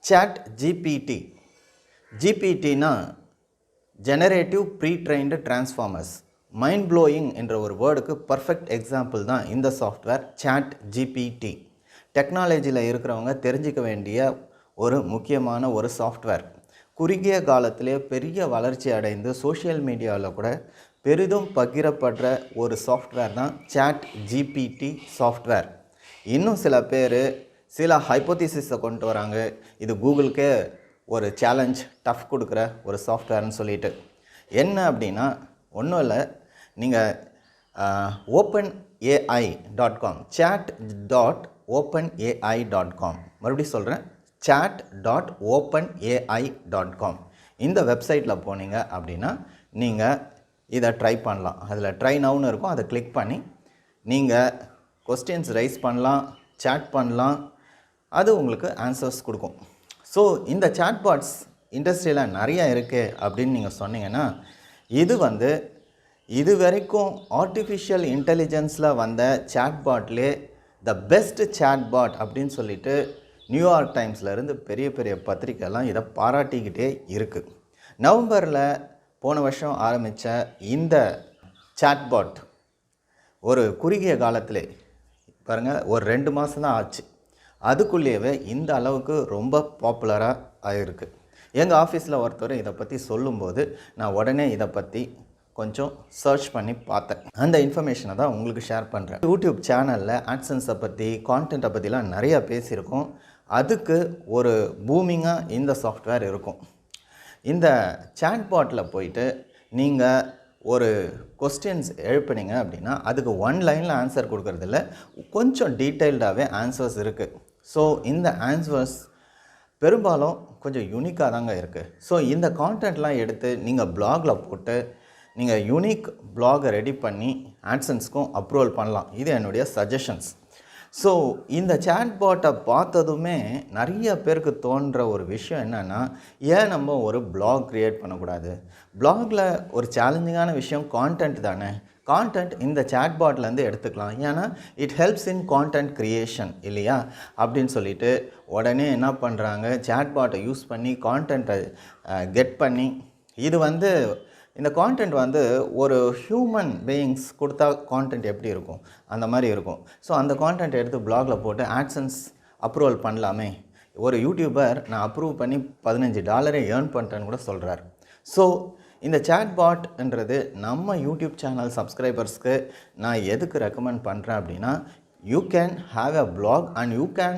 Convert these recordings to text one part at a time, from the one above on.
Chat GPT. ஜிபிடினா generative pretrained transformers. Mind blowing என்ற ஒரு வேர்டுக்கு பர்ஃபெக்ட் எக்ஸாம்பிள் தான் இந்த சாஃப்ட்வேர் சாட் ஜிபிடி. டெக்னாலஜியில் இருக்கிறவங்க தெரிஞ்சிக்க வேண்டிய ஒரு முக்கியமான ஒரு சாஃப்ட்வேர். குறுகிய காலத்திலே பெரிய வளர்ச்சி அடைந்து சோஷியல் மீடியாவில் கூட பெரிதும் பகிரப்படுற ஒரு சாஃப்ட்வேர் தான் சாட் ஜிபிடி சாஃப்ட்வேர். இன்னும் சில பேர் சில ஹைப்போதிசிஸை கொண்டு வராங்க, இது கூகுளுக்கே ஒரு சேலஞ்ச் டஃப் கொடுக்குற ஒரு சாஃப்ட்வேர்னு சொல்லிட்டு. என்ன அப்படின்னா ஒன்றும் இல்லை, நீங்கள் openai.com chat.openai.com மறுபடியும் சொல்கிறேன், chat.openai.com இந்த வெப்சைட்டில் போனீங்க அப்படின்னா நீங்கள் இதை ட்ரை பண்ணலாம். அதில் ட்ரை நவுன்னு இருக்கும், அதை கிளிக் பண்ணி நீங்கள் கொஸ்டின்ஸ் ரைஸ் பண்ணலாம், சேட் பண்ணலாம், அது உங்களுக்கு ஆன்சர்ஸ் கொடுக்கும். ஸோ இந்த சாட்பாட்ஸ் இண்டஸ்ட்ரியில் நிறையா இருக்குது அப்படின்னு நீங்கள் சொன்னீங்கன்னா, இது வரைக்கும் ஆர்டிஃபிஷியல் இன்டெலிஜென்ஸில் வந்த சாட்பாட்லே த பெஸ்ட் சாட்பாட் அப்படின்னு சொல்லிட்டு நியூயார்க் டைம்ஸ்லேருந்து பெரிய பெரிய பத்திரிக்கைலாம் இதை பாராட்டிக்கிட்டே இருக்குது. நவம்பரில் போன வருஷம் ஆரம்பித்த இந்த சாட்பாட் ஒரு குறுகிய காலத்திலே பாருங்கள், ஒரு 2 மாதம் தான் ஆச்சு, அதுக்குள்ளேயே இந்த அளவுக்கு ரொம்ப பாப்புலராக ஆகிருக்கு. எங்கள் ஆஃபீஸில் ஒருத்தர் இதை பற்றி சொல்லும்போது நான் உடனே இதை பற்றி கொஞ்சம் சர்ச் பண்ணி பார்த்தேன். அந்த இன்ஃபர்மேஷனை தான் உங்களுக்கு ஷேர் பண்ணுறேன். யூடியூப் சேனலில் ஆட்சன்ஸை பற்றி, கான்டென்ட்டை பற்றிலாம் நிறையா பேசியிருக்கோம். அதுக்கு ஒரு பூமிங்காக இந்த சாஃப்ட்வேர் இருக்கும். இந்த சாட்பாட்டில் போயிட்டு நீங்கள் ஒரு கொஸ்டின்ஸ் எழுப்பினீங்க அப்படின்னா அதுக்கு 1 லைனில் ஆன்சர் கொடுக்குறதில்ல, கொஞ்சம் டீட்டெயில்டாகவே ஆன்சர்ஸ் இருக்குது. ஸோ இந்த ஆன்சர்ஸ் பெரும்பாலும் கொஞ்சம் யூனிக்காக தாங்க இருக்குது. ஸோ இந்த கான்டென்ட்லாம் எடுத்து நீங்கள் ப்ளாகில் போட்டு நீங்கள் யூனிக் ப்ளாகை ரெடி பண்ணி ஆட்சன்ஸ்க்கும் அப்ரூவல் பண்ணலாம். இது என்னுடைய சஜஷன்ஸ். ஸோ இந்த சாட்பாட்டை பார்த்ததுமே நிறைய பேருக்கு தோன்ற ஒரு விஷயம் என்னென்னா, ஏன் நம்ம ஒரு ப்ளாக் க்ரியேட் பண்ணக்கூடாது? ப்ளாகில் ஒரு சேலஞ்சிங்கான விஷயம் கான்டென்ட் தானே, கான்டென்ட் இந்த சாட்பாட்லேருந்து எடுத்துக்கலாம், ஏன்னா it helps in content creation இல்லையா அப்படின்னு சொல்லிட்டு உடனே என்ன பண்ணுறாங்க, சாட்பாட்டை யூஸ் பண்ணி கான்டென்ட்டை கெட் பண்ணி, இது இந்த கான்டென்ட் ஒரு ஹியூமன் பீயிங்ஸ் கொடுத்தா கான்டென்ட் எப்படி இருக்கும் அந்த மாதிரி இருக்கும். ஸோ அந்த கான்டென்ட் எடுத்து ப்ளாகில் போட்டு ஆட்சன்ஸ் அப்ரூவல் பண்ணலாமே. ஒரு யூடியூபர் நான் அப்ரூவ் பண்ணி $15 ஏர்ன் பண்ணிட்டேன்னு கூட சொல்கிறார். ஸோ இந்த சாட்பாட்ன்றது நம்ம யூடியூப் சேனல் சப்ஸ்கிரைபர்ஸ்க்கு நான் எதுக்கு ரெக்கமெண்ட் பண்ணுறேன் அப்படின்னா, you can have a blog and you can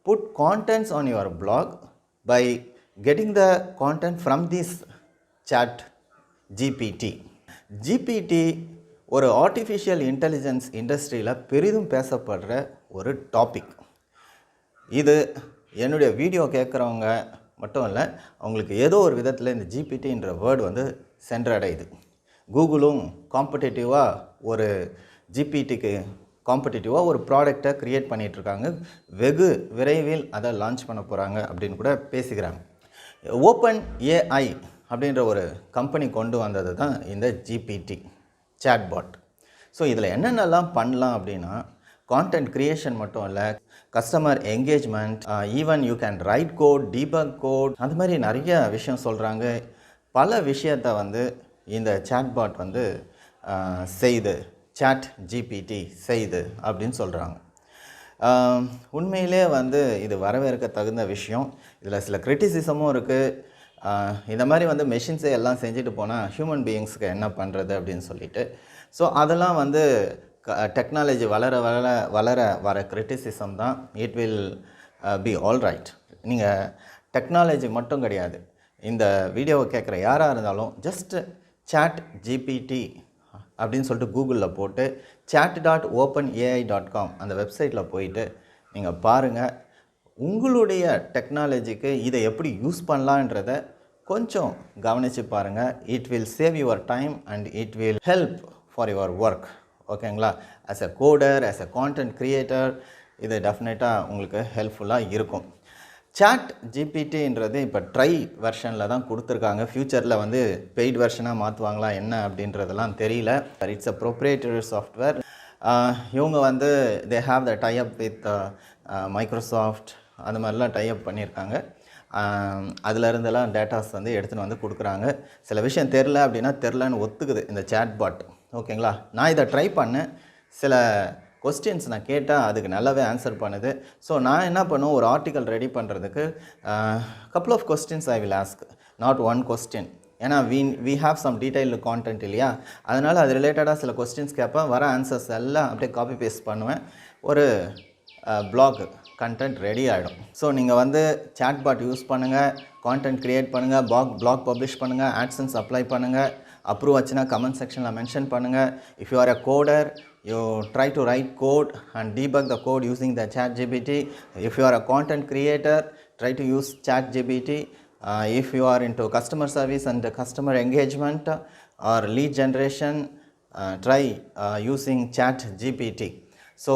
put contents on your blog by getting the content from this chat GPT ஒரு ஆர்டிஃபிஷியல் இன்டெலிஜென்ஸ் இண்டஸ்ட்ரியில் பெரிதும் பேசப்படுற ஒரு டாபிக். இது என்னுடைய வீடியோ கேட்குறவங்க மட்டும் இல்லை, அவங்களுக்கு ஏதோ ஒரு விதத்தில் இந்த ஜிபிடின்ற வேர்டு சென்றடையுது. கூகுளும் காம்படிட்டிவாக ஒரு ஜிபிடிக்கு காம்படிட்டிவாக ஒரு ப்ராடக்டை க்ரியேட் பண்ணிகிட்ருக்காங்க. வெகு விரைவில் அதை லான்ச் பண்ண போகிறாங்க அப்படின்னு கூட பேசிக்கிறாங்க. OpenAI அப்படின்ற ஒரு கம்பெனி கொண்டு வந்தது தான் இந்த ஜிபிடி சாட்பாட். ஸோ இதில் என்னென்னலாம் பண்ணலாம் அப்படின்னா, கான்டென்ட் க்ரியேஷன் மட்டும் இல்லை, customer engagement, even you can write code, debug code, அது மாதிரி நிறைய விஷயம் சொல்கிறாங்க. பல விஷயத்தை இந்த சாட்பாட் செய்து, சாட் ஜிபிடி செய்து அப்படின்னு சொல்கிறாங்க. உண்மையிலே இது வரவேற்க தகுந்த விஷயம். இதில் சில கிரிட்டிசிசமும் இருக்குது. இந்த மாதிரி மெஷின்ஸே எல்லாம் செஞ்சுட்டு போனால் ஹியூமன் பீயிங்ஸுக்கு என்ன பண்ணுறது அப்படின்னு சொல்லிட்டு. ஸோ அதெல்லாம் டெக்னாலஜி வளர வர கிரிட்டிசிசம் தான். It will be all right. நீங்கள் டெக்னாலஜி மட்டும் கிடையாது, இந்த வீடியோவை கேட்குற யாராக இருந்தாலும் ஜஸ்ட்டு சாட் ஜிபிடி அப்படின்னு சொல்லிட்டு கூகுளில் போட்டு chat.openai.com அந்த வெப்சைட்டில் போயிட்டு நீங்கள் பாருங்கள். உங்களுடைய டெக்னாலஜிக்கு இதை எப்படி யூஸ் பண்ணலான்றதை கொஞ்சம் கவனித்து பாருங்கள். It will save your time and it will help for your work. ஓகேங்களா? As a coder, as a content creator இது டெஃபினட்டாக உங்களுக்கு ஹெல்ப்ஃபுல்லாக இருக்கும். சாட் ஜிபிடின்றது இப்போ ட்ரை வெர்ஷனில் தான் கொடுத்துருக்காங்க. ஃப்யூச்சரில் பெய்ட் வெர்ஷனாக மாற்றுவாங்களா என்ன அப்படின்றதெல்லாம் தெரியல. It's a proprietary software. இவங்க they have the tie up with Microsoft, அந்த மாதிரிலாம் டைப் பண்ணியிருக்காங்க. அதிலருந்தெல்லாம் டேட்டாஸ் வந்து எடுத்துன்னு வந்து கொடுக்குறாங்க. சில விஷயம் தெரில அப்படின்னா தெரிலன்னு ஒத்துக்குது இந்த சேட்பாட். ஓகேங்களா? நான் இதை ட்ரை பண்ணேன். சில கொஸ்டின்ஸ் நான் கேட்டால் அதுக்கு நல்லாவே ஆன்சர் பண்ணுது. ஸோ நான் என்ன பண்ணுவேன், ஒரு ஆர்டிக்கல் ரெடி பண்ணுறதுக்கு couple of questions I will ask, not one question. ஏன்னா we have some detailed content இல்லையா, அதனால் அது ரிலேட்டடாக சில கொஸ்டின்ஸ் கேட்பேன். வர ஆன்சர்ஸ் எல்லாம் அப்படியே காப்பி பேஸ்ட் பண்ணுவேன். ஒரு பிளாக் கண்டென்ட் ரெடி ஆகிடும். ஸோ நீங்கள் வந்து சாட்பாட் யூஸ் பண்ணுங்கள், கான்டென்ட் க்ரியேட் பண்ணுங்கள், பிளாக் பப்ளிஷ் பண்ணுங்கள், AdSense அப்ளை பண்ணுங்கள். அப்ரூவ் ஆச்சுன்னா கமெண்ட் செக்ஷனில் மென்ஷன் பண்ணுங்கள். If you are a coder, you try to write code and debug the code using the ChatGPT. If you are a content creator, try to use ChatGPT. If you are into customer service and customer engagement or lead generation, try using ChatGPT. So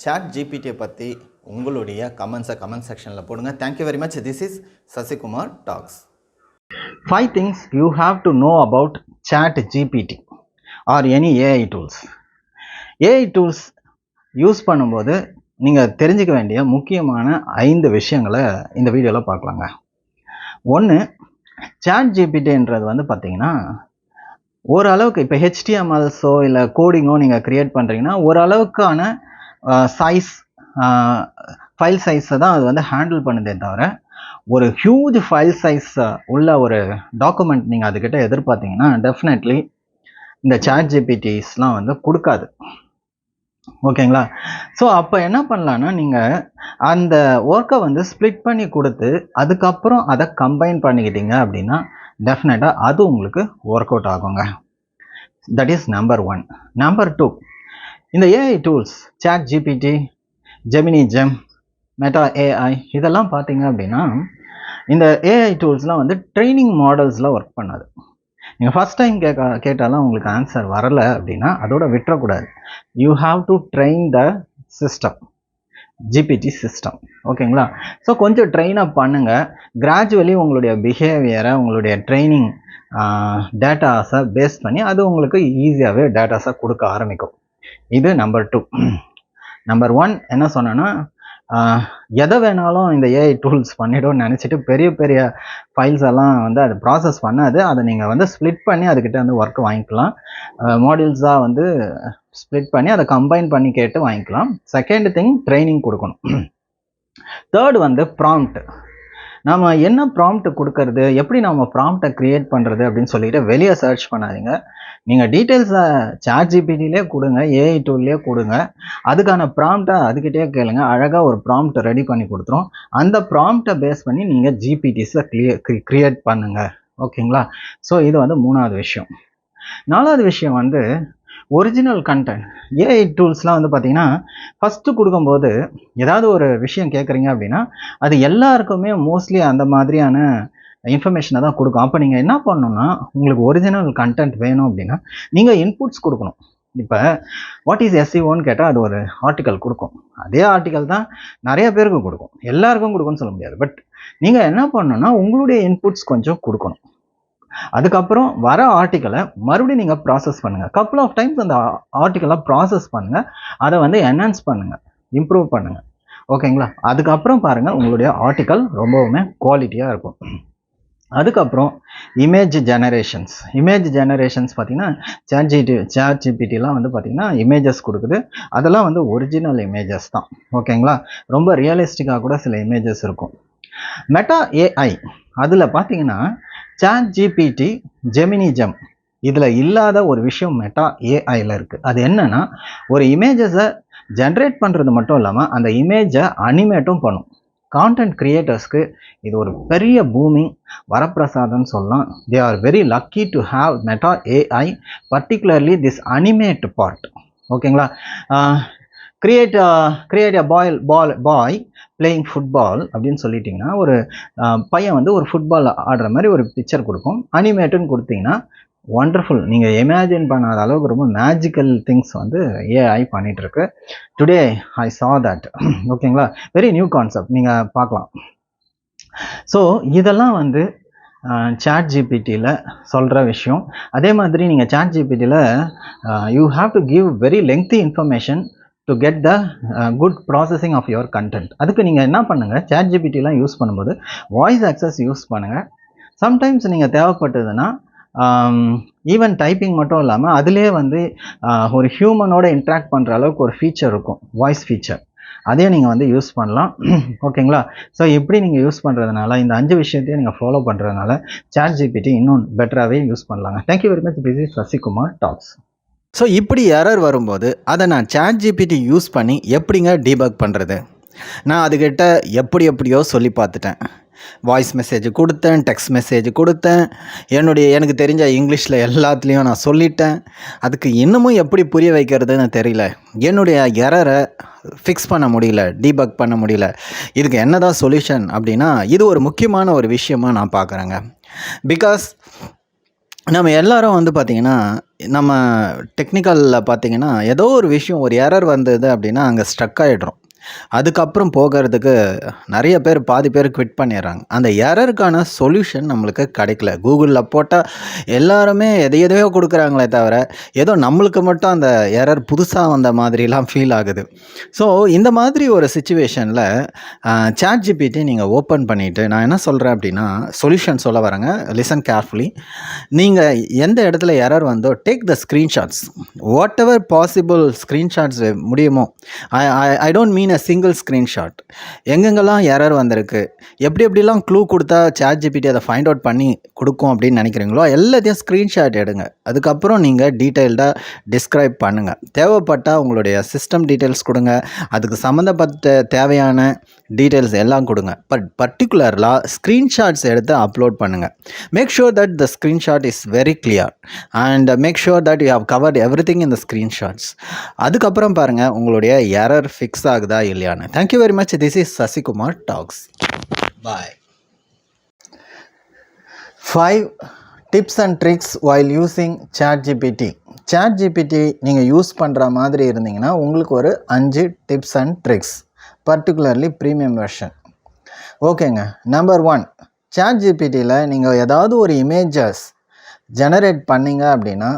ChatGPT பற்றி உங்களுடைய கமெண்ட்ஸை comment செக்ஷனில் போடுங்க. Thank you very much. This is Sasikumar talks. 5 things you have to know about ChatGPT or any AI tools. AI tools use பண்ணும்போது நீங்கள் தெரிஞ்சிக்க வேண்டிய முக்கியமான 5 விஷயங்களை இந்த வீடியோவில் பார்க்கலாங்க. 1, ChatGPTன்றது வந்து பார்த்தீங்கன்னா ஓரளவுக்கு இப்போ HTMLஸோ இல்லை கோடிங்கோ நீங்கள் க்ரியேட் பண்ணுறீங்கன்னா ஓரளவுக்கான சைஸ், ஃபைல் சைஸை தான் அது வந்து ஹேண்டில் பண்ணுதே தவிர ஒரு ஹியூஜ் ஃபைல் சைஸ் உள்ள ஒரு டாக்குமெண்ட் நீங்கள் அதுக்கிட்ட எதிர்பார்த்தீங்கன்னா டெஃபினெட்லி இந்த ChatGPTஸ்லாம் வந்து கொடுக்காது. ஓகேங்களா? ஸோ அப்போ என்ன பண்ணலான்னா, நீங்கள் அந்த ஒர்க்கை வந்து ஸ்ப்ளிட் பண்ணி கொடுத்து அதுக்கப்புறம் அதை கம்பைன் பண்ணிக்கிட்டீங்க அப்படின்னா டெஃபினட்டாக அது உங்களுக்கு ஒர்க் அவுட் ஆகுங்க. That is number 1. நம்பர் 2, இந்த AI tools ChatGPT, Gemini Gem, Meta AI இதெல்லாம் பார்த்தீங்க அப்படின்னா இந்த AI டூல்ஸ்லாம் வந்து ட்ரைனிங் மாடல்ஸில் ஒர்க் பண்ணாது. நீங்கள் ஃபஸ்ட் டைம் கேட்டாலும் உங்களுக்கு ஆன்சர் வரலை அப்படின்னா அதோட விட்டுறக்கூடாது. You have to train the system, GPT system. ஓகேங்களா? ஸோ கொஞ்சம் ட்ரெயின் அப் பண்ணுங்கள். கிராஜுவலி உங்களுடைய பிஹேவியரை, உங்களுடைய ட்ரைனிங் டேட்டாஸை பேஸ் பண்ணி அது உங்களுக்கு ஈஸியாகவே டேட்டாஸை கொடுக்க ஆரம்பிக்கும். இது நம்பர் 2. நம்பர் 1 என்ன சொன்னேன்னா, எதை வேணாலும் இந்த AI டூல்ஸ் பண்ணிவிடும்னு நினச்சிட்டு பெரிய பெரிய ஃபைல்ஸ் எல்லாம் வந்து அது ப்ராசஸ் பண்ணாது. அதை நீங்கள் வந்து ஸ்ப்ளிட் பண்ணி அதுக்கிட்ட வந்து ஒர்க் வாங்கிக்கலாம். மாடியூல்ஸாக வந்து ஸ்ப்ளிட் பண்ணி அதை கம்பைன் பண்ணி கேட்டு வாங்கிக்கலாம். செகண்ட் திங், ட்ரைனிங் கொடுக்கணும். தேர்ட் வந்து ப்ராம்ப்ட். நம்ம என்ன ப்ராம்ப்ட் கொடுக்கறது, எப்படி நம்ம ப்ராம்ப்டை க்ரியேட் பண்ணுறது அப்படின்னு சொல்லிட்டு வெளியே சர்ச் பண்ணாதீங்க. நீங்கள் டீட்டெயில்ஸை ChatGPTலே கொடுங்க, AI டூல்லே கொடுங்க. அதுக்கான ப்ராம்ப்டை அதுக்கிட்டே கேளுங்க. அழகாக ஒரு ப்ராம்ப்ட் ரெடி பண்ணி கொடுத்துரும். அந்த ப்ராம்ப்டை பேஸ் பண்ணி நீங்கள் GPTஸில் க்ரியேட் பண்ணுங்கள். ஓகேங்களா? ஸோ இது வந்து 3வது விஷயம். 4வது விஷயம் வந்து ஒரிஜினல் கண்டென்ட். AI டூல்ஸ்லாம் வந்து பார்த்தீங்கன்னா ஃபஸ்ட்டு கொடுக்கும்போது ஏதாவது ஒரு விஷயம் கேட்குறீங்க அப்படின்னா அது எல்லாருக்குமே மோஸ்ட்லி அந்த மாதிரியான இன்ஃபர்மேஷனை தான் கொடுக்கும். அப்போ நீங்கள் என்ன பண்ணணும்னா, உங்களுக்கு ஒரிஜினல் கண்டென்ட் வேணும் அப்படின்னா நீங்கள் இன்புட்ஸ் கொடுக்கணும். இப்போ வாட் இஸ் SEOன்னு கேட்டால் அது ஒரு ஆர்டிக்கல் கொடுக்கும். அதே ஆர்டிக்கல் தான் நிறைய பேருக்கு கொடுக்கும், எல்லாருக்கும் கொடுக்கும்னு சொல்ல முடியாது. பட் நீங்கள் என்ன பண்ணணும்னா உங்களுடைய இன்புட்ஸ் கொஞ்சம் கொடுக்கணும். அதுக்கப்புறம் வர ஆர்டிக்கலை மறுபடியும் நீங்கள் ப்ராசஸ் பண்ணுங்கள். கப்புள் ஆஃப் டைம்ஸ் அந்த ஆர்டிக்கலை ப்ராசஸ் பண்ணுங்கள், அதை வந்து என்ஹான்ஸ் பண்ணுங்கள், இம்ப்ரூவ் பண்ணுங்கள். ஓகேங்களா? அதுக்கப்புறம் பாருங்கள் உங்களுடைய ஆர்டிக்கல் ரொம்பவுமே குவாலிட்டியாக இருக்கும். அதுக்கப்புறம் இமேஜ் ஜெனரேஷன்ஸ் பார்த்தீங்கன்னா ChatGPTலாம் வந்து பார்த்தீங்கன்னா இமேஜஸ் கொடுக்குது. அதெல்லாம் வந்து ஒரிஜினல் இமேஜஸ் தான். ஓகேங்களா? ரொம்ப ரியலிஸ்டிக்காக கூட சில இமேஜஸ் இருக்கும். மெட்டா AI அதில் பார்த்தீங்கன்னா ChatGPT, Gemini Gem இதில் இல்லாத ஒரு விஷயம் மெட்டா AIயில் இருக்குது. அது என்னன்னா, ஒரு இமேஜஸை ஜென்ரேட் பண்ணுறது மட்டும் இல்லாமல் அந்த இமேஜை அனிமேட்டும் பண்ணும். கான்டென்ட் கிரியேட்டர்ஸ்க்கு இது ஒரு பெரிய பூமிங் வரப்பிரசாதம்னு சொல்லலாம். They are very lucky to have Meta AI, particularly this animate part. ஓகேங்களா? Create a boy playing football அப்படின்னு சொல்லிட்டிங்கன்னா ஒரு பையன் வந்து ஒரு ஃபுட்பால் ஆடுற மாதிரி ஒரு பிக்சர் கொடுக்கும். அனிமேட்டுன்னு கொடுத்தீங்கன்னா ஒண்டர்ஃபுல். நீங்கள் இமேஜின் பண்ணாத அளவுக்கு ரொம்ப மேஜிக்கல் திங்ஸ் வந்து AI பண்ணிகிட்ருக்கு. Today I saw that. ஓகேங்களா? வெரி நியூ கான்செப்ட், நீங்கள் பார்க்கலாம். ஸோ இதெல்லாம் வந்து ChatGPTயில் சொல்கிற விஷயம். அதே மாதிரி நீங்கள் ChatGPTயில் you have to give very lengthy information to get the good processing of your content. அதுக்கு நீங்கள் என்ன பண்ணுங்கள், சாட் ஜிபிடிலாம் யூஸ் பண்ணும்போது வாய்ஸ் ஆக்சஸ் யூஸ் பண்ணுங்கள். சம்டைம்ஸ் நீங்கள் தேவைப்பட்டதுன்னா ஈவன் டைப்பிங் மட்டும் இல்லாமல் அதிலே வந்து ஒரு ஹியூமனோட இன்ட்ராக்ட் பண்ணுற அளவுக்கு ஒரு ஃபீச்சர் இருக்கும், வாய்ஸ் ஃபீச்சர். அதையும் நீங்கள் வந்து யூஸ் பண்ணலாம். ஓகேங்களா? ஸோ இப்படி நீங்கள் யூஸ் பண்ணுறதுனால, இந்த 5 விஷயத்தையும் நீங்கள் ஃபாலோ பண்ணுறதுனால சாட் ஜிபிடி இன்னும் பெட்டராகவே யூஸ் பண்ணலாங்க. Thank you very much. This is Sasikumar talks. So இப்படி எரர் வரும்போது அதை நான் சாட் ஜிபிடி யூஸ் பண்ணி எப்படிங்க டீபக் பண்ணுறது? நான் அதுக்கிட்ட எப்படியோ சொல்லி பார்த்துட்டேன். வாய்ஸ் மெசேஜ் கொடுத்தேன், டெக்ஸ்ட் மெசேஜ் கொடுத்தேன், எனக்கு தெரிஞ்ச இங்கிலீஷில் எல்லாத்துலேயும் நான் சொல்லிட்டேன். அதுக்கு இன்னமும் எப்படி புரிய வைக்கிறதுன்னு தெரியல. என்னுடைய எரரை ஃபிக்ஸ் பண்ண முடியல, டீபக் பண்ண முடியல. இதுக்கு என்ன தான் சொல்யூஷன் அப்படின்னா, இது ஒரு முக்கியமான ஒரு விஷயமாக நான் பார்க்குறேங்க. பிகாஸ் நம்ம எல்லாரும் வந்து பார்த்திங்கன்னா, நம்ம டெக்னிக்கலில் பார்த்திங்கன்னா ஏதோ ஒரு விஷயம், ஒரு எரர் வந்தது அப்படின்னா அங்கே ஸ்ட்ரக் ஆகிடுறோம். அதுக்கப்புறம் போகிறதுக்கு நிறைய பேர் பாதி பேர் குவிட் பண்ணிடுறாங்க. அந்த எரருக்கான சொல்யூஷன் நம்மளுக்கு கிடைக்கல. கூகுளில் போட்டால் எல்லாருமே எதையோ கொடுக்குறாங்களே தவிர ஏதோ நம்மளுக்கு மட்டும் அந்த எரர் புதுசாக வந்த மாதிரிலாம் ஃபீல் ஆகுது. ஸோ இந்த மாதிரி ஒரு சிச்சுவேஷனில் சாட் ஜிபிடி நீங்கள் ஓப்பன் பண்ணிவிட்டு, நான் என்ன சொல்கிறேன் அப்படின்னா, சொல்யூஷன் சொல்ல வரேங்க, லிசன் கேர்ஃபுல்லி. நீங்கள் எந்த இடத்துல எரர் வந்தோ take the screenshots, whatever possible screenshots முடியுமோ. I don't mean single screenshot. எங்கெங்கெல்லாம் எரர் வந்திருக்கு, எப்படிலாம் க்ளூ கொடுத்தா சாட் ஜிபிடி அதை ஃபைண்ட் அவுட் பண்ணி கொடுக்கும் அப்படின்னு நினைக்கிறீங்களோ எல்லாத்தையும் ஸ்க்ரீன்ஷாட் எடுங்க. அதுக்கப்புறம் நீங்கள் டீட்டெயில்டாக டிஸ்கிரைப் பண்ணுங்கள். தேவைப்பட்டால் உங்களுடைய சிஸ்டம் டீட்டெயில்ஸ் கொடுங்க, அதுக்கு சம்மந்தப்பட்ட தேவையான டீட்டெயில்ஸ் எல்லாம் கொடுங்க. பட் பர்டிகுலர்லாக ஸ்க்ரீன்ஷாட்ஸ் எடுத்து அப்லோட் பண்ணுங்கள். Make sure that the screenshot is very clear and make sure that you have covered everything in the screenshots. அதுக்கப்புறம் பாருங்கள் உங்களுடைய எரர் ஃபிக்ஸ் ஆகுதா இல்லையான்னு. Thank you very much. This is Sasikumar talks. Bye. 5 tips and tricks while using chat GPT. Chat GPT நீங்கள் use பண்ணுற மாதிரி இருந்தீங்கன்னா உங்களுக்கு ஒரு 5 tips and tricks, particularly premium version. ஓகேங்க. நம்பர் 1, சாட் ஜிபிடியில் நீங்கள் ஏதாவது ஒரு இமேஜஸ் ஜெனரேட் பண்ணிங்க அப்படின்னா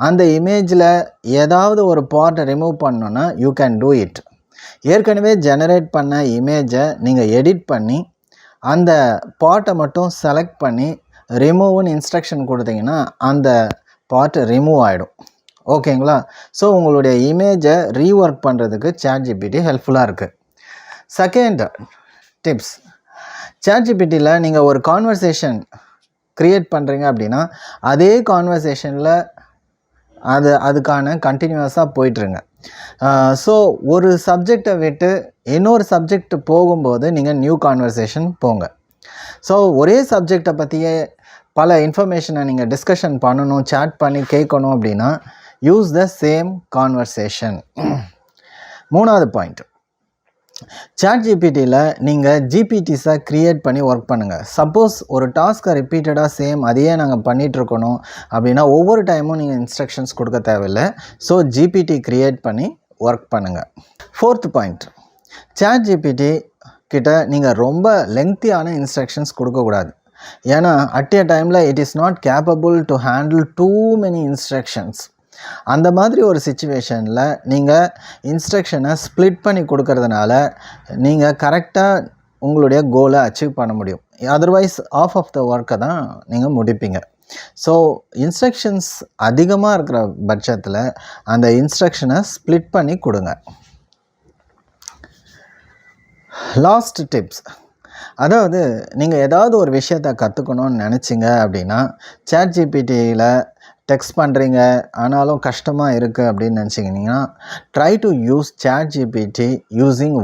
அந்த இமேஜில் ஏதாவது ஒரு பார்ட்டை ரிமூவ் பண்ணணுன்னா யூ கேன் டூ இட். ஏற்கனவே ஜெனரேட் பண்ண இமேஜை நீங்கள் எடிட் பண்ணி அந்த பார்ட்டை மட்டும் செலக்ட் பண்ணி ரிமூவ்னு இன்ஸ்ட்ரக்ஷன் கொடுத்தீங்கன்னா அந்த பார்ட் ரிமூவ் ஆகிடும். ஓகேங்களா? ஸோ உங்களுடைய இமேஜை ரீஒர்க் பண்ணுறதுக்கு சாட் ஜிபிடி ஹெல்ப்ஃபுல்லாக இருக்குது. செகண்ட் டிப்ஸ், சாட் ஜிபிடியில் நீங்கள் ஒரு கான்வர்சேஷன் க்ரியேட் பண்ணுறீங்க அப்படின்னா அதே கான்வர்சேஷனில் அதுக்கான கண்டினியூஸாக போயிட்டுருங்க. ஸோ ஒரு சப்ஜெக்டை விட்டு இன்னொரு சப்ஜெக்ட் போகும்போது நீங்கள் நியூ கான்வர்சேஷன் போங்க. ஸோ ஒரே சப்ஜெக்டை பற்றியே பல இன்ஃபர்மேஷனை நீங்கள் டிஸ்கஷன் பண்ணணும், சேட் பண்ணி கேட்கணும் அப்படின்னா யூஸ் த சேம் கான்வர்சேஷன். 3வது பாயிண்ட், சாட் ஜிபிடியில் நீங்கள் ஜிபிடிஸை க்ரியேட் பண்ணி ஒர்க் பண்ணுங்கள். சப்போஸ் ஒரு டாஸ்க்கை ரிப்பீட்டடாக சேம் அதையே நாங்கள் பண்ணிகிட்ருக்கணும் அப்படின்னா ஒவ்வொரு டைமும் நீங்கள் இன்ஸ்ட்ரக்ஷன்ஸ் கொடுக்க தேவையில்லை. ஸோ ஜிபிடி க்ரியேட் பண்ணி ஒர்க் பண்ணுங்கள். 4th பாயிண்ட், சாட் ஜிபிடி கிட்ட நீங்கள் ரொம்ப லெங்க்தியான இன்ஸ்ட்ரக்ஷன்ஸ் கொடுக்கக்கூடாது. ஏன்னா அட் எ டைமில் it is not capable to handle too many instructions. அந்த மாதிரி ஒரு சிச்சுவேஷனில் நீங்கள் இன்ஸ்ட்ரக்ஷனை ஸ்ப்ளிட் பண்ணி கொடுக்கறதுனால நீங்கள் கரெக்டாக உங்களுடைய கோலை அச்சீவ் பண்ண முடியும். அதர்வைஸ் ஆஃப் த ஒர்க்கை தான் நீங்கள் முடிப்பீங்க. ஸோ இன்ஸ்ட்ரக்ஷன்ஸ் அதிகமாக இருக்கிற பட்சத்தில் அந்த இன்ஸ்ட்ரக்ஷனை ஸ்ப்ளிட் பண்ணி கொடுங்க. லாஸ்ட் டிப்ஸ், அதாவது நீங்கள் ஏதாவது ஒரு விஷயத்தை கற்றுக்கணும்னு நினச்சிங்க அப்படின்னா சாட் ஜிபிடியில் டெக்ஸ்ட் பண்ணுறீங்க ஆனாலும் கஷ்டமாக இருக்குது அப்படின்னு நினச்சிங்கன்னா try to use chat GPT using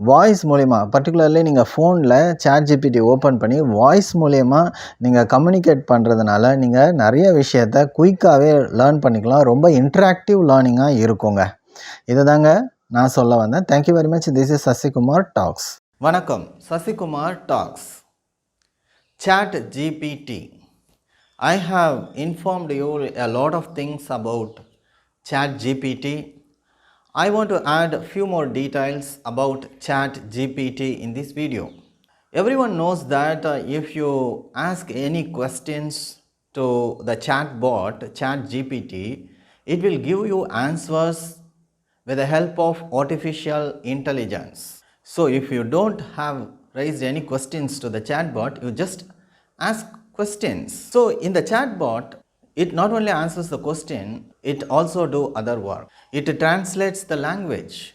voice மூலிமா. பர்டிகுலர்லி நீங்கள் ஃபோனில் சாட் ஜிபிடி ஓப்பன் பண்ணி வாய்ஸ் மூலயமா நீங்கள் கம்யூனிகேட் பண்ணுறதுனால நீங்கள் நிறைய விஷயத்தை குயிக்காகவே லேர்ன் பண்ணிக்கலாம். ரொம்ப இன்ட்ராக்டிவ் லேர்னிங்காக இருக்குங்க. இது தாங்க நான் சொல்ல வந்தேன். Thank you very much. This is Sasikumar talks. வணக்கம். Sasikumar talks. Chat GPT. I have informed you a lot of things about Chat GPT. I want to add a few more details about Chat GPT in this video. Everyone knows that if you ask any questions to the chatbot, Chat GPT, it will give you answers with the help of artificial intelligence. So if you don't have raised any questions to the chatbot, you just ask questions. So in the chatbot, it not only answers the question, it also do other work. It translates the language.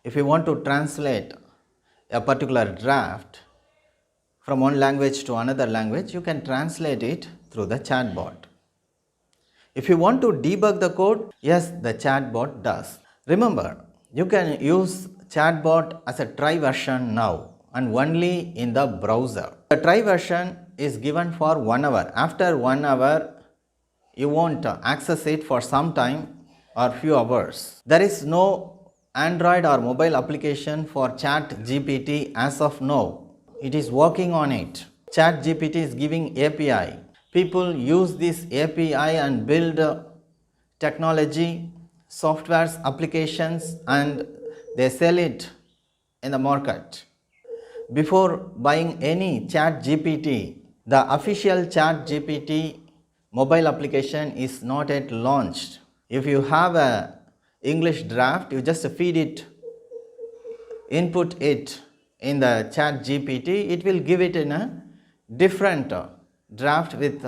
If you want to translate a particular draft from one language to another language, you can translate it through the chatbot. If you want to debug the code, yes, the chatbot does. Remember, you can use chatbot as a try version now and only in the browser. The try version is given for 1 hour. After 1 hour, you won't access it for some time or few hours. There is no Android or mobile application for ChatGPT as of now. It is working on it. ChatGPT is giving API. People use this API and build technology, softwares, applications, and they sell it in the market. Before buying any ChatGPT, the official ChatGPT mobile application is not yet launched. If you have a English draft, you just feed it, input it in the ChatGPT, it will give it in a different draft with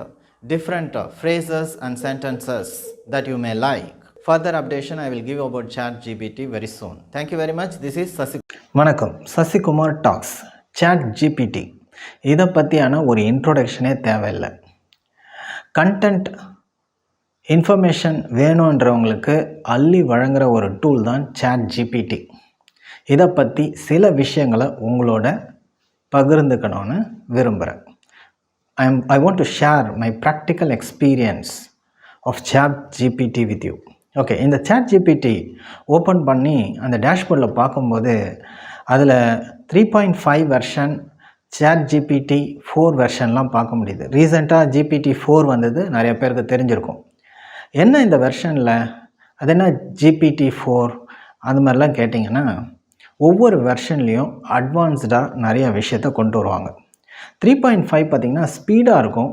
different phrases and sentences that you may like. Further updation I will give about ChatGPT very soon. Thank you very much. This is Sasi. வணக்கம், Sasikumar tax. ChatGPT இதை பற்றியான ஒரு இன்ட்ரோடக்ஷனே தேவையில்லை. Content information வேணுன்றவங்களுக்கு அள்ளி வழங்குகிற ஒரு tool தான் ChatGPT. இதை பற்றி சில விஷயங்களை உங்களோட பகிர்ந்துக்கணும்னு விரும்புகிறேன். I want to share my practical experience of ChatGPT with you. Okay, இந்த ChatGPT ஓப்பன் பண்ணி அந்த டேஷ்போர்டில் பார்க்கும்போது அதில் 3.5 வெர்ஷன், ChatGPT 4 வெர்ஷன்லாம் பார்க்க முடியுது. ரீசெண்டாக GPT-4 வந்தது, நிறைய பேருக்கு தெரிஞ்சிருக்கும். என்ன இந்த வெர்ஷனில், அது என்ன GPT-4 அது மாதிரிலாம் கேட்டிங்கன்னா, ஒவ்வொரு வெர்ஷன்லேயும் அட்வான்ஸ்டாக நிறைய விஷயத்த கொண்டு வருவாங்க. 3.5 பார்த்திங்கன்னா ஸ்பீடாக இருக்கும்,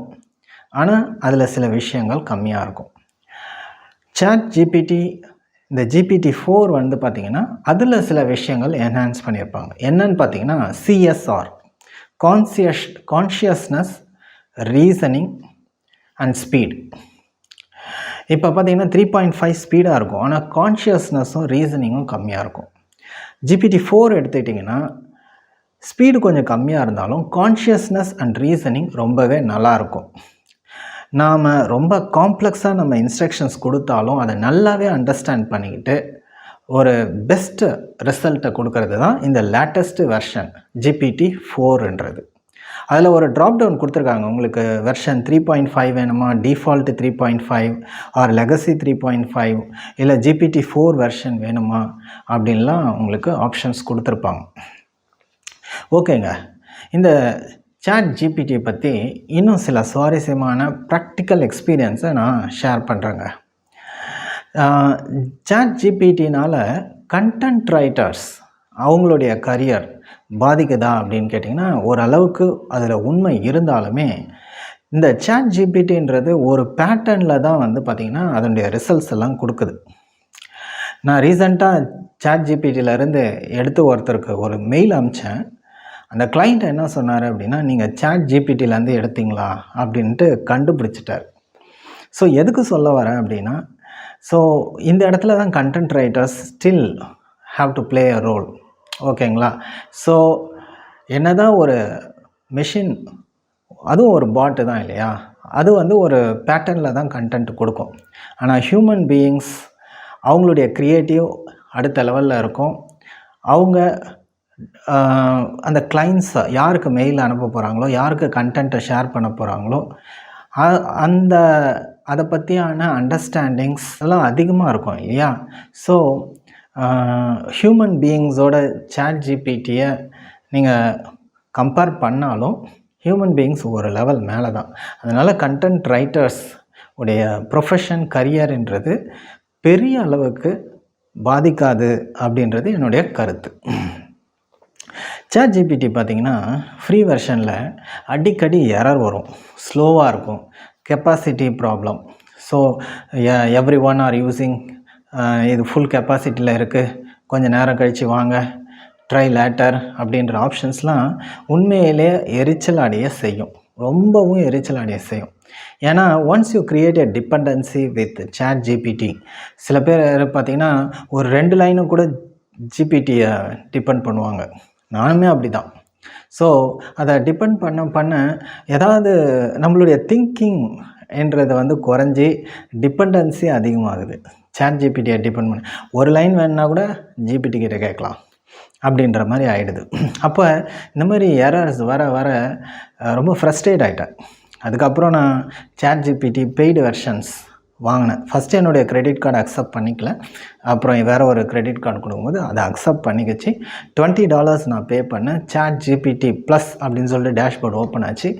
ஆனால் அதில் சில விஷயங்கள் கம்மியாக இருக்கும். ChatGPT இந்த GPT-4 வந்து பார்த்திங்கன்னா அதில் சில விஷயங்கள் என்ஹான்ஸ் பண்ணியிருப்பாங்க. என்னன்னு பார்த்திங்கன்னா CSR, consciousness, reasoning and speed. இப்போ பார்த்திங்கன்னா 3.5 ஸ்பீடாக இருக்கும், ஆனால் கான்ஷியஸ்னஸும் ரீசனிங்கும் கம்மியாக இருக்கும். GPT-4 எடுத்துக்கிட்டிங்கன்னா ஸ்பீடு கொஞ்சம் கம்மியாக இருந்தாலும் கான்ஷியஸ்னஸ் அண்ட் ரீசனிங் ரொம்பவே நல்லாயிருக்கும். நாம் ரொம்ப காம்ப்ளெக்ஸாக நம்ம இன்ஸ்ட்ரக்ஷன்ஸ் கொடுத்தாலும் அதை நல்லாவே அண்டர்ஸ்டாண்ட் பண்ணிக்கிட்டு ஒரு பெஸ்ட்டு ரிசல்ட்டை கொடுக்கறது தான் இந்த லேட்டஸ்ட்டு வெர்ஷன் GPT-4ன்றது. அதில் ஒரு ட்ராப் டவுன் கொடுத்துருக்காங்க. உங்களுக்கு வெர்ஷன் 3.5 வேணுமா, டிஃபால்ட் 3.5 ஆர் லெகசி 3.5 இல்லை GPT-4 வெர்ஷன் வேணுமா அப்படின்லாம் உங்களுக்கு ஆப்ஷன்ஸ் கொடுத்துருப்பாங்க. ஓகேங்க, இந்த ChatGPT பற்றி இன்னும் சில சுவாரஸ்யமான ப்ராக்டிக்கல் எக்ஸ்பீரியன்ஸை நான் ஷேர் பண்ணுறேங்க. ChatGPTனால் கண்டென்ட் ரைட்டர்ஸ் அவங்களுடைய கரியர் பாதிக்குதா அப்படின்னு கேட்டிங்கன்னா ஓரளவுக்கு அதில் உண்மை இருந்தாலுமே இந்த ChatGPTன்றது ஒரு பேட்டர்னில் தான் வந்து பார்த்திங்கன்னா அதனுடைய ரிசல்ட்ஸ் எல்லாம் கொடுக்குது. நான் ரீசெண்டாக ChatGPTலேருந்து எடுத்து ஒருத்தருக்கு ஒரு மெயில் அனுப்பிச்சேன். அந்த கிளைண்ட் என்ன சொன்னார் அப்படின்னா, நீங்கள் ChatGPTலேருந்து எடுத்தீங்களா அப்படின்ட்டு கண்டுபிடிச்சிட்டார். ஸோ எதுக்கு சொல்ல வரேன் அப்படின்னா, ஸோ இந்த இடத்துல தான் content writers still have to play a role. ஓகேங்களா? ஸோ என்ன தான் ஒரு மெஷின், அதுவும் ஒரு பாட்டு தான் இல்லையா, அது வந்து ஒரு பேட்டர்னில் தான் கண்டென்ட் கொடுக்கும். ஆனால் ஹியூமன் பீயிங்ஸ் அவங்களுடைய க்ரியேட்டிவ் அடுத்த லெவலில் இருக்கும். அவங்க அந்த கிளைண்ட்ஸ் யாருக்கு மெயில் அனுப்ப போகிறாங்களோ, யாருக்கு கண்டென்ட்டை ஷேர் பண்ண போகிறாங்களோ, அந்த அதை பற்றியான அண்டர்ஸ்டாண்டிங்ஸ் எல்லாம் அதிகமாக இருக்கும் இல்லையா. ஸோ ஹியூமன் பீயிங்ஸோட ChatGPTயை நீங்கள் கம்பேர் பண்ணாலும் ஹியூமன் பீயிங்ஸ் ஒரு லெவல் மேலே தான். அதனால் கண்டென்ட் ரைட்டர்ஸ் உடைய ப்ரொஃபஷன் கரியர்ன்றது பெரிய அளவுக்கு பாதிக்காது அப்படின்றது என்னுடைய கருத்து. ChatGPT பார்த்திங்கன்னா ஃப்ரீ வெர்ஷனில் அடிக்கடி எரர் வரும், ஸ்லோவாக இருக்கும், capacity problem. So every one are using இது ஃபுல் கெப்பாசிட்டியில் இருக்குது, கொஞ்சம் நேரம் கழித்து வாங்க, ட்ரை லேட்டர் அப்படின்ற ஆப்ஷன்ஸ்லாம் உண்மையிலே எரிச்சல் அடைய செய்யும், ரொம்பவும் எரிச்சல் அடைய செய்யும். ஏன்னா once you create a dependency with chat GPT, சில பேர் பார்த்திங்கன்னா ஒரு 2 லைனு கூட ஜிபிடியை டிபெண்ட் பண்ணுவாங்க. நானுமே அப்படி தான். ஸோ அதை டிபெண்ட் பண்ண ஏதாவது நம்மளுடைய திங்கிங் என்றது வந்து குறைஞ்சி டிபெண்டன்சி அதிகமாகுது. சாட் ஜிபிடியை டிபெண்ட் பண்ண ஒரு லைன் வேணுன்னா கூட ஜிபிடி கிட்ட கேட்கலாம் அப்படின்ற மாதிரி ஆகிடுது. அப்போ இந்த மாதிரி எரர்ஸ் வர வர ரொம்ப ஃப்ரஸ்ட்ரேட் ஆகிட்டேன். அதுக்கப்புறம் நான் சாட் ஜிபிடி பெய்டு வெர்ஷன்ஸ் வாங்கினேன். ஃபஸ்ட்டு என்னுடைய கிரெடிட் கார்டு அக்செப்ட் பண்ணிக்கல, அப்புறம் வேறு ஒரு கிரெடிட் கார்டு கொடுக்கும்போது அதை அக்செப்ட் பண்ணிக்கிச்சு. $20 நான் பே பண்ணேன். சாட் ஜிபிடி ப்ளஸ் அப்படின்னு சொல்லிட்டு டேஷ்போர்டு ஓப்பன் ஆச்சு.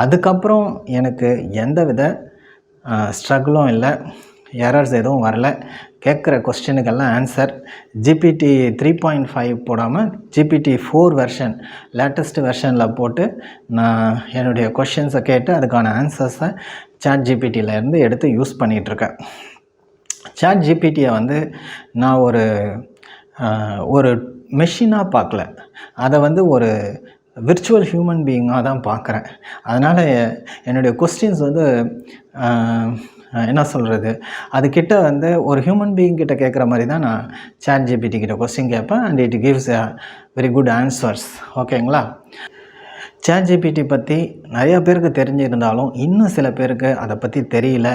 அதுக்கப்புறம் எனக்கு எந்த வித ஸ்ட்ரகிளும் இல்லை, எரர்ஸ் எதுவும் வரல. கேட்குற கொஸ்டினுக்கெல்லாம் ஆன்சர் ஜிபிடி 3.5 போடாமல் ஜிபிடி 4 வெர்ஷன் லேட்டஸ்ட் வெர்ஷனில் போட்டு நான் என்னுடைய கொஷின்ஸை கேட்டு அதுக்கான ஆன்சர்ஸை சாட் ஜிபிடியிலேருந்து எடுத்து யூஸ் பண்ணிகிட்ருக்கேன். சாட் ஜிபிடியை வந்து நான் ஒரு மெஷினாக பார்க்கல, அதை வந்து ஒரு விர்ச்சுவல் ஹியூமன் பீயிங்காக தான் பார்க்குறேன். அதனால் என்னுடைய கொஸ்டின்ஸ் வந்து என்ன சொல்கிறது, அதுக்கிட்ட வந்து ஒரு ஹியூமன் பீயிங் கிட்ட கேட்குற மாதிரி தான் நான் சாட் ஜிபிடி கிட்ட கொஸ்டின் கேட்பேன். And it gives a very good answers. ஓகேங்களா? சாட் ஜிபிடி பற்றி நிறையா பேருக்கு தெரிஞ்சிருந்தாலும் இன்னும் சில பேருக்கு அதை பற்றி தெரியல.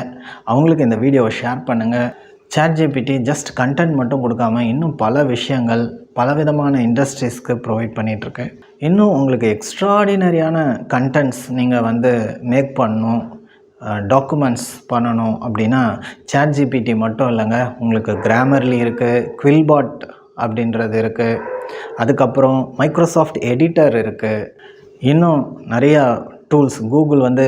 அவங்களுக்கு இந்த வீடியோவை ஷேர் பண்ணுங்கள். சாட் ஜிபிடி ஜஸ்ட் கண்டென்ட் மட்டும் கொடுக்காமல் இன்னும் பல விஷயங்கள் பலவிதமான இண்டஸ்ட்ரீஸ்க்கு ப்ரொவைட் பண்ணிகிட்ருக்கு. இன்னும் உங்களுக்கு எக்ஸ்ட்ராடினரியான கண்டென்ட்ஸ் நீங்கள் வந்து மேக் பண்ணணும், டாக்குமெண்ட்ஸ் பண்ணணும் அப்படின்னா சாட் ஜிபிடி மட்டும் இல்லைங்க, உங்களுக்கு கிராமர்லி இருக்குது, குவில்பாட் அப்படின்றது இருக்குது, அதுக்கப்புறம் மைக்ரோசாஃப்ட் எடிட்டர் இருக்குது, இன்னும் நிறையா டூல்ஸ். கூகுள் வந்து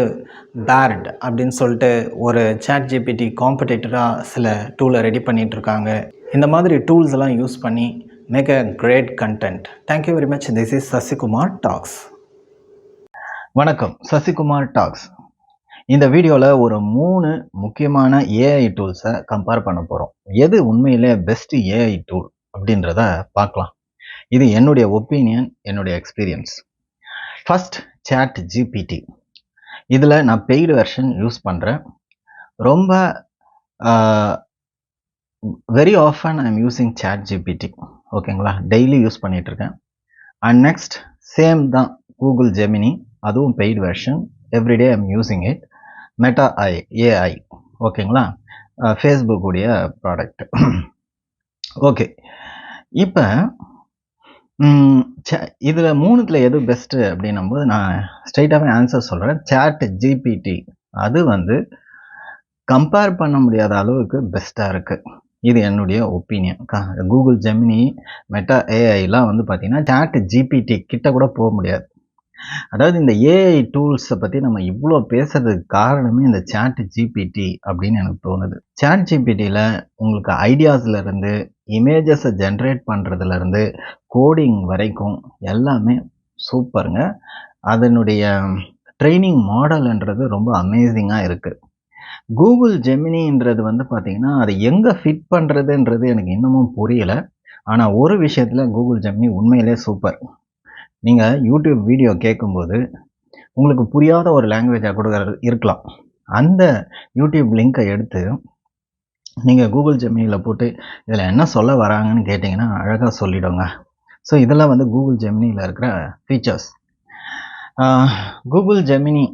பேர்ட் அப்படின்னு சொல்லிட்டு ஒரு சாட் ஜிபிடி காம்படிட்டராக சில டூலை ரெடி பண்ணிகிட்ருக்காங்க. இந்த மாதிரி டூல்ஸ் எல்லாம் யூஸ் பண்ணி make a great content. Thank you very much. This is Sasikumar talks. வணக்கம், சசிகுமார் டாக்ஸ். இந்த வீடியோவில் ஒரு 3 முக்கியமான ஏஐ டூல்ஸை கம்பேர் பண்ண போகிறோம். எது உண்மையிலே பெஸ்ட்டு ஏஐ டூல் அப்படின்றத பார்க்கலாம். இது என்னுடைய ஒப்பீனியன், என்னுடைய எக்ஸ்பீரியன்ஸ். First, chat GPT. இதில் நான் பெய்டு வெர்ஷன் யூஸ் பண்ணுறேன். ரொம்ப very often I am using chat GPT. ஓகேங்களா? டெய்லி யூஸ் பண்ணிகிட்ருக்கேன். அண்ட் நெக்ஸ்ட் சேம் தான் கூகுள் ஜெமினி, அதுவும் paid version. Everyday I am using it. Meta AI, ஓகேங்களா? ஃபேஸ்புக் உடைய ப்ராடக்ட். ஓகே, இப்போ இதில் 3த்தில் எது பெஸ்ட்டு அப்படின்னும்போது நான் ஸ்ட்ரைட்டாகவே ஆன்சர் சொல்கிறேன். சாட் ஜிபிடி அது வந்து கம்பேர் பண்ண முடியாத அளவுக்கு பெஸ்ட்டாக இருக்குது. இது என்னுடைய ஒப்பீனியன். கூகுள் ஜெமினி, மெட்டா ஏஐலாம் வந்து பார்த்திங்கன்னா சாட் ஜிபிடி கிட்ட கூட போக முடியாது. அதாவது இந்த ஏஐ டூல்ஸை பற்றி நம்ம இவ்வளோ பேசுறதுக்கு காரணமே இந்த சாட் ஜிபிடி அப்படின்னு எனக்கு தோணுது. சாட் ஜிபிடியில் உங்களுக்கு ஐடியாஸ்லேருந்து இமேஜஸை ஜென்ரேட் பண்ணுறதுலேருந்து கோடிங் வரைக்கும் எல்லாமே சூப்பருங்க. அதனுடைய ட்ரைனிங் மாடல்ன்றது ரொம்ப அமேசிங்காக இருக்குது. கூகுள் ஜெமினின்றது வந்து பார்த்திங்கன்னா அது எங்கே ஃபிட் பண்ணுறதுன்றது எனக்கு இன்னமும் புரியலை. ஆனால் ஒரு விஷயத்தில் கூகுள் ஜெமினி உண்மையிலே சூப்பர். நீங்கள் யூடியூப் வீடியோ கேட்கும்போது உங்களுக்கு புரியாத ஒரு லாங்குவேஜாக கூட இருக்கலாம். அந்த யூடியூப் லிங்க்கை எடுத்து நீங்கள் கூகுள் ஜெமினியில் போட்டு இதில் என்ன சொல்ல வராங்கன்னு கேட்டிங்கன்னா அழகாக சொல்லிவிடுங்க. ஸோ இதெல்லாம் வந்து கூகுள் ஜெமினியில் இருக்கிற ஃபீச்சர்ஸ். கூகுள் ஜெமினி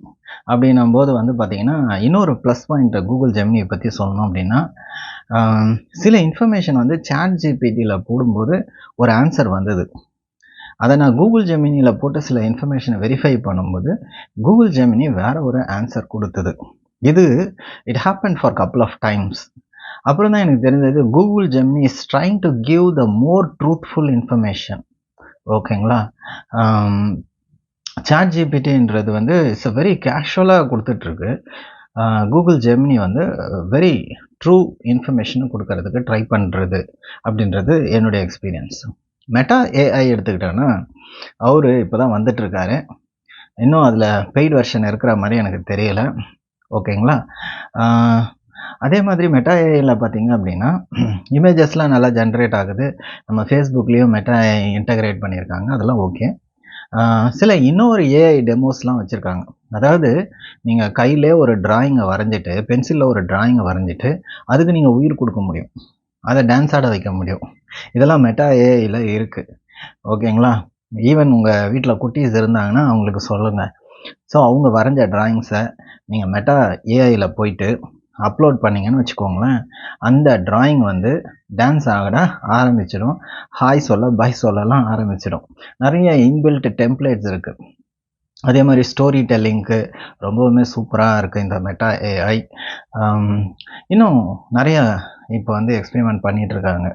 அப்படின்னும் போது வந்து பார்த்திங்கன்னா இன்னொரு ப்ளஸ் பாயிண்ட் கூகுள் ஜெமினியை பற்றி சொல்லணும் அப்படின்னா, சில இன்ஃபர்மேஷன் வந்து சாட் ஜிபிடியில் போடும்போது ஒரு ஆன்சர் வந்தது. அதை நான் கூகுள் ஜெமினியில் போட்டு சில இன்ஃபர்மேஷனை வெரிஃபை பண்ணும்போது கூகுள் ஜெமினி வேறு ஒரு ஆன்சர் கொடுத்தது. இது it happen for couple of times. அப்புறம் தான் எனக்கு தெரிஞ்சது Google Gemini is trying to give the more truthful information. ஓகேங்களா? சாட் ஜிபிடின்றது வந்து இட்ஸ் அ வெரி கேஷுவலாக கொடுத்துட்ருக்கு. கூகுள் ஜெமினி வந்து வெரி ட்ரூ இன்ஃபர்மேஷன் கொடுக்கறதுக்கு ட்ரை பண்ணுறது அப்படின்றது என்னுடைய எக்ஸ்பீரியன்ஸ். மெட்டா ஏஐ எடுத்துக்கிட்டோன்னா அவர் இப்போ தான் வந்துட்டுருக்காரு. இன்னும் அதில் பெய்டு வெர்ஷன் இருக்கிற மாதிரி எனக்கு தெரியலை. ஓகேங்களா? அதே மாதிரி மெட்டா ஏஐயில் பார்த்தீங்க அப்படின்னா இமேஜஸ்லாம் நல்லா ஜென்ரேட் ஆகுது. நம்ம ஃபேஸ்புக்லேயும் மெட்டா ஏஐ இன்டகிரேட் பண்ணியிருக்காங்க, அதெல்லாம் ஓகே. சில இன்னொரு ஏஐ டெமோஸ்லாம் வச்சுருக்காங்க. அதாவது நீங்கள் கையிலே ஒரு டிராயிங்கை வரைஞ்சிட்டு, பென்சிலில் ஒரு டிராயிங்கை வரைஞ்சிட்டு அதுக்கு நீங்கள் உயிர் கொடுக்க முடியும், அதை டான்ஸ் ஆட வைக்க முடியும். இதெல்லாம் மெட்டா ஏஐயில் இருக்குது, ஓகேங்களா? ஈவன் உங்கள் வீட்டில் குட்டீஸ் இருந்தாங்கன்னா அவங்களுக்கு சொல்லுங்கள். ஸோ அவங்க வரைஞ்ச டிராயிங்ஸை நீங்கள் மெட்டா ஏஐயில் போயிட்டு அப்லோட் பண்ணிங்கன்னு வச்சுக்கோங்களேன், அந்த டிராயிங் வந்து டான்ஸ் ஆட ஆரம்பிச்சிடும், ஹாய் சொல்ல பை சொல்லலாம் ஆரம்பிச்சிடும். நிறைய இன்பில்ட் டெம்ப்ளேட்ஸ் இருக்குது. அதே மாதிரி ஸ்டோரி டெல்லிங்க்கு ரொம்பவுமே சூப்பராக இருக்குது இந்த மெட்டா ஏஐ. இன்னும் நிறைய இப்போ வந்து எக்ஸ்பெரிமெண்ட் பண்ணிகிட்ருக்காங்க.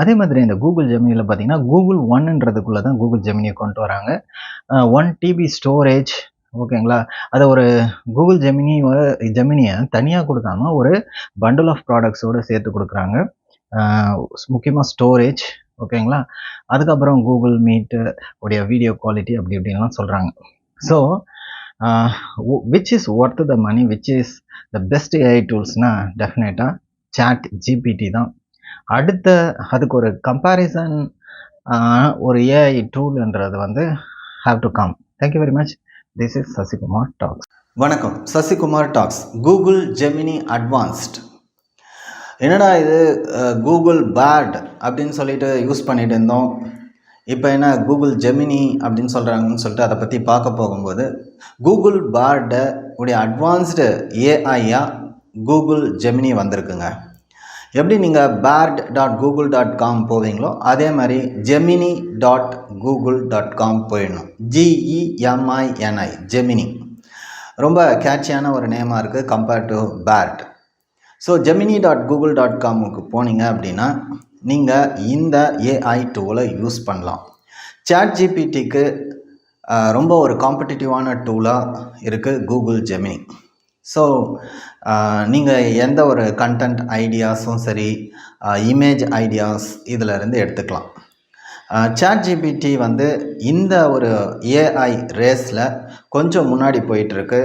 அதே மாதிரி இந்த கூகுள் ஜெமினியில் பார்த்தீங்கன்னா கூகுள் ஒன்ன்றதுக்குள்ளே தான் கூகுள் ஜெமினியை கொண்டு வராங்க. 1 TB ஸ்டோரேஜ், ஓகேங்களா? அதை ஒரு கூகுள் ஜெமினியை தனியாக கொடுக்காம ஒரு பண்டில் ஆஃப் ப்ராடக்ட்ஸோடு சேர்த்து கொடுக்குறாங்க. முக்கியமாக ஸ்டோரேஜ், ஓகேங்களா? அதுக்கப்புறம் கூகுள் மீட்டு உடைய வீடியோ குவாலிட்டி அப்படி இப்படின்லாம் சொல்கிறாங்க. So which is worth the money, which is the best AI டூல்ஸ்னால் டெஃபினட்டாக சாட் ஜிபிடி தான். அடுத்த அதுக்கு ஒரு கம்பேரிசன் ஒரு ஏஐ டூல்ன்றது வந்து have to come. Thank you very much. This is Sasikumar talks. வணக்கம், Sasikumar talks. Google Gemini advanced. என்னடா இது கூகுள் பேட் அப்படின்னு சொல்லிட்டு யூஸ் பண்ணிட்டு இருந்தோம், இப்போ என்ன கூகுள் ஜெமினி அப்படின்னு சொல்கிறாங்கன்னு சொல்லிட்டு அதை பற்றி பார்க்க போகும்போது கூகுள் பேர்டு உடைய அட்வான்ஸ்டு ஏஐயாக கூகுள் ஜெமினி வந்திருக்குங்க. எப்படி நீங்கள் bard.google.com போவீங்களோ அதே மாதிரி gemini.google.com போயிடணும். GEMINI, ஜெமினி. ரொம்ப கேட்சியான ஒரு நேமாக இருக்குது கம்பேர்ட் டு bard. ஸோ gemini.google.comக்கு போனீங்க அப்படின்னா நீங்கள் இந்த ஏஐ டூலை யூஸ் பண்ணலாம். சாட் ஜிபிடிக்கு ரொம்ப ஒரு காம்படிட்டிவான டூலாக இருக்குது கூகுள் ஜெமினி. ஸோ நீங்கள் எந்த ஒரு கண்டென்ட் ஐடியாஸும் சரி, இமேஜ் ஐடியாஸ் இதிலேருந்து எடுத்துக்கலாம். சாட் ஜிபிடி வந்து இந்த ஒரு ஏஐ ரேஸில் கொஞ்சம் முன்னாடி போயிட்டுருக்கு,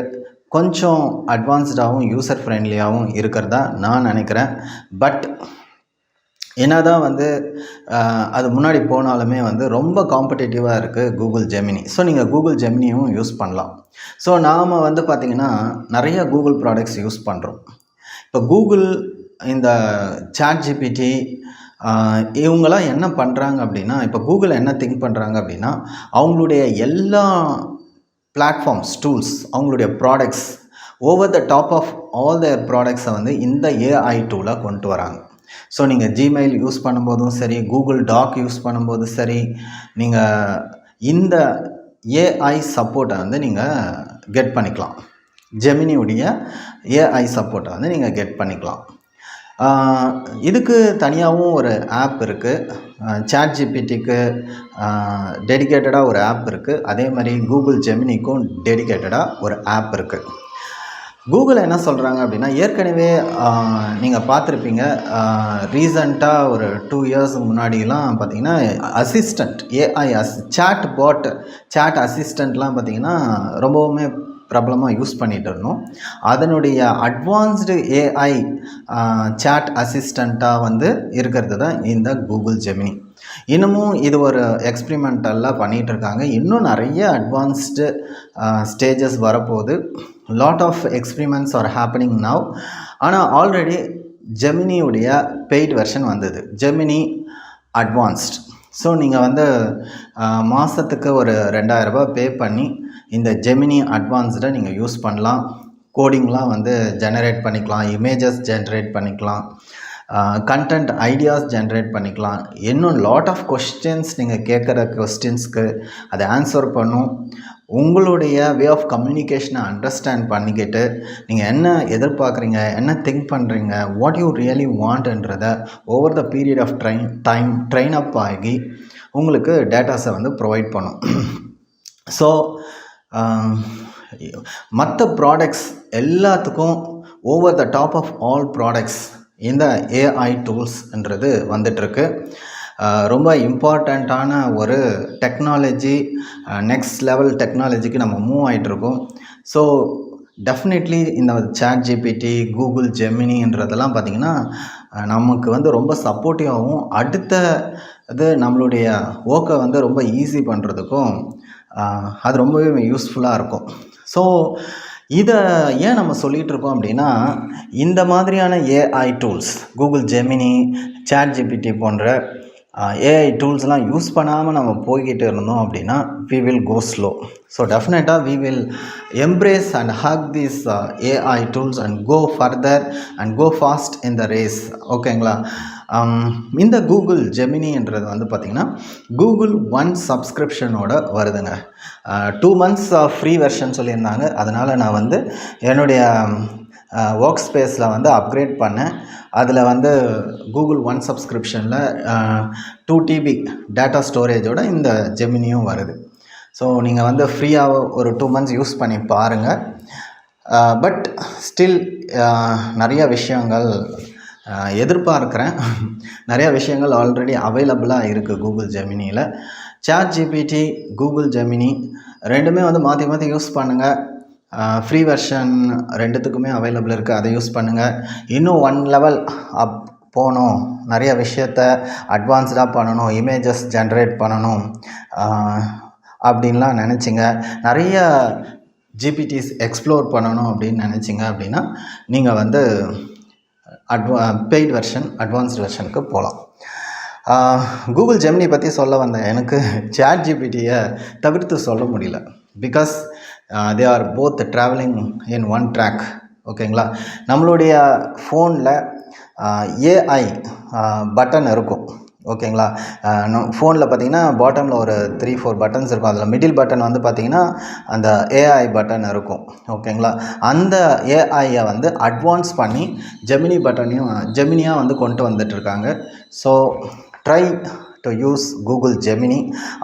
கொஞ்சம் அட்வான்ஸ்டாகவும் யூசர் ஃப்ரெண்ட்லியாகவும் இருக்கிறதா நான் நினைக்கிறேன். பட் என்னதான் வந்து அது முன்னாடி போனாலுமே வந்து ரொம்ப காம்படிட்டிவாக இருக்குது கூகுள் ஜெமினி. ஸோ நீங்கள் கூகுள் ஜெமினியும் யூஸ் பண்ணலாம். ஸோ நாம் வந்து பார்த்திங்கன்னா நிறைய கூகுள் ப்ராடக்ட்ஸ் யூஸ் பண்ணுறோம். இப்போ கூகுள் இந்த சாட் ஜிபிடி இவங்களாம் என்ன பண்ணுறாங்க அப்படின்னா, இப்போ கூகுள் என்ன திங்க் பண்ணுறாங்க அப்படின்னா, அவங்களுடைய எல்லா பிளாட்ஃபார்ம்ஸ், டூல்ஸ், அவங்களுடைய products over the top of all their ப்ராடக்ட்ஸை வந்து இந்த ஏஐ டூலாக கொண்டு வராங்க. ஸோ நீங்கள் ஜிமெயில் யூஸ் பண்ணும்போதும் சரி, கூகுள் டாக் யூஸ் பண்ணும்போதும் சரி, நீங்கள் இந்த ஏஐ சப்போர்ட்டை வந்து நீங்கள் கெட் பண்ணிக்கலாம். ஜெமினியுடைய ஏஐ சப்போர்ட்டை வந்து நீங்கள் கெட் பண்ணிக்கலாம். இதுக்கு தனியாகவும் ஒரு ஆப் இருக்குது. சாட் ஜிபிடிக்கு டெடிக்கேட்டடாக ஒரு ஆப் இருக்குது. அதே மாதிரி கூகுள் ஜெமினிக்கும் டெடிக்கேட்டடாக ஒரு ஆப் இருக்குது. கூகுள் என்ன சொல்கிறாங்க அப்படின்னா, ஏற்கனவே நீங்கள் பார்த்துருப்பீங்க, ரீசண்டாக ஒரு 2 years முன்னாடிலாம் பார்த்தீங்கன்னா அசிஸ்டண்ட், ஏஐ சாட் அசிஸ்டண்ட்லாம் பார்த்தீங்கன்னா ரொம்பவுமே பிரபலமாக யூஸ் பண்ணிகிட்டு இருந்தோம். அதனுடைய அட்வான்ஸ்டு ஏஐ சாட் அசிஸ்டண்ட்டாக வந்து இருக்கிறது தான் இந்த கூகுள் ஜெமினி. இன்னமும் இது ஒரு எக்ஸ்பிரிமெண்டெல்லாம் பண்ணிகிட்ருக்காங்க. இன்னும் நிறைய அட்வான்ஸ்டு ஸ்டேஜஸ் வரப்போகுது. Lot of experiments are happening now. ஆனால் ஆல்ரெடி ஜெமினியுடைய பெய்ட் வெர்ஷன் வந்தது, ஜெமினி அட்வான்ஸ்ட். ஸோ நீங்கள் வந்து மாதத்துக்கு ஒரு 2000 ரூபாய் பே பண்ணி இந்த ஜெமினி அட்வான்ஸ்டை நீங்கள் யூஸ் பண்ணலாம். கோடிங்லாம் வந்து ஜெனரேட் பண்ணிக்கலாம், இமேஜஸ் ஜென்ரேட் பண்ணிக்கலாம், கண்டென்ட் ஐடியாஸ் ஜென்ரேட் பண்ணிக்கலாம். இன்னும் லாட் ஆஃப் கொஸ்டின்ஸ் நீங்கள் கேட்குற கொஸ்டின்ஸ்க்கு அதை ஆன்சர் பண்ணும். உங்களுடைய வே ஆஃப் கம்யூனிகேஷனை அண்டர்ஸ்டாண்ட் பண்ணிக்கிட்டு நீங்கள் என்ன எதிர்பார்க்குறீங்க, என்ன திங்க் பண்ணுறீங்க, வாட் யூ ரியலி வாண்ட்ன்றதை over the period of train up ஆகி உங்களுக்கு டேட்டாஸை வந்து ப்ரொவைட் பண்ணும். ஸோ மற்ற ப்ராடக்ட்ஸ் எல்லாத்துக்கும் over the top of all products இந்த ஏஐ டூல்ஸ்ன்றது வந்துட்டுருக்கு. ரொம்ப இம்பார்ட்டண்ட்டான ஒரு டெக்னாலஜி, நெக்ஸ்ட் லெவல் டெக்னாலஜிக்கு நம்ம மூவ் ஆகிட்ருக்கோம். ஸோ டெஃபினெட்லி இந்த சாட் ஜிபிடி, கூகுள் ஜெமினின்றதெல்லாம் பார்த்திங்கன்னா நமக்கு வந்து ரொம்ப சப்போர்ட்டிவாகவும் அடுத்த இது நம்மளுடைய ஒர்க்கை வந்து ரொம்ப ஈஸி பண்ணுறதுக்கும் அது ரொம்பவே யூஸ்ஃபுல்லாக இருக்கும். ஸோ இதை ஏன் நம்ம சொல்லிகிட்டு இருக்கோம் அப்படின்னா, இந்த மாதிரியான AI tools Google Gemini, chat GPT போன்ற ஏஐ டூல்ஸ்லாம் யூஸ் பண்ணாமல் நம்ம போய்கிட்டு இருந்தோம் அப்படின்னா we will go slow. So டெஃபினட்டாக we will embrace and hug these AI tools and go further and go fast in the race. ஓகேங்களா? இந்த கூகுள் ஜெமினின்றது வந்து பார்த்திங்கன்னா கூகுள் ஒன் சப்ஸ்கிரிப்ஷனோட வருதுங்க. 2 months ஃப்ரீ வெர்ஷன் சொல்லியிருந்தாங்க. அதனால் நான் வந்து என்னுடைய ஒர்க் ஸ்பேஸில் வந்து அப்கிரேட் பண்ணேன். அதில் வந்து கூகுள் ஒன் சப்ஸ்கிரிப்ஷனில் 2 TB டேட்டா ஸ்டோரேஜோட இந்த ஜெமினியும் வருது. ஸோ நீங்கள் வந்து ஃப்ரீயாக ஒரு 2 months யூஸ் பண்ணி பாருங்கள். பட் ஸ்டில் நிறைய விஷயங்கள் எதிர்பார்க்குறேன். நிறையா விஷயங்கள் ஆல்ரெடி அவைலபிளாக இருக்குது கூகுள் ஜெமினியில். சாட் ஜிபிடி, கூகுள் ஜெமினி ரெண்டுமே வந்து மாற்றி மாற்றி யூஸ் பண்ணுங்கள். ஃப்ரீ வெர்ஷன் ரெண்டுத்துக்குமே அவைலபிள் இருக்குது, அதை யூஸ் பண்ணுங்கள். இன்னும் 1 level அப் போகணும், நிறைய விஷயத்த அட்வான்ஸ்டாக பண்ணணும், இமேஜஸ் ஜென்ரேட் பண்ணணும் அப்படின்லாம் நினச்சிங்க, நிறைய ஜிபிடிஸ் எக்ஸ்ப்ளோர் பண்ணணும் அப்படின்னு நினச்சிங்க அப்படின்னா நீங்கள் வந்து பெய்ட் வெர்ஷன், அட்வான்ஸ்டு வெர்ஷனுக்கு போகலாம். கூகுள் ஜெமினி பற்றி சொல்ல வந்தேன். எனக்கு சாட் ஜிபிடியை தவிர்த்து சொல்ல முடியல. Because they are both travelling in one track. ஓகேங்களா? நம்மளுடைய ஃபோனில் ஏஐ பட்டன் இருக்கும். ஓகேங்களா? ஃபோனில் பார்த்தீங்கன்னா பாட்டமில் ஒரு 3-4 பட்டன்ஸ் இருக்கும். அதில் மிடில் பட்டன் வந்து பார்த்திங்கன்னா அந்த ஏஐ பட்டன் இருக்கும். ஓகேங்களா? அந்த ஏஐயை வந்து அட்வான்ஸ் பண்ணி ஜெமினியாக வந்து கொண்டு வந்துட்டுருக்காங்க. So try to use Google Gemini.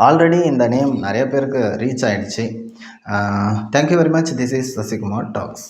Already இந்த நேம் நிறைய பேருக்கு ரீச் ஆகிடுச்சு. Thank you very much. This is Sasikumar tax.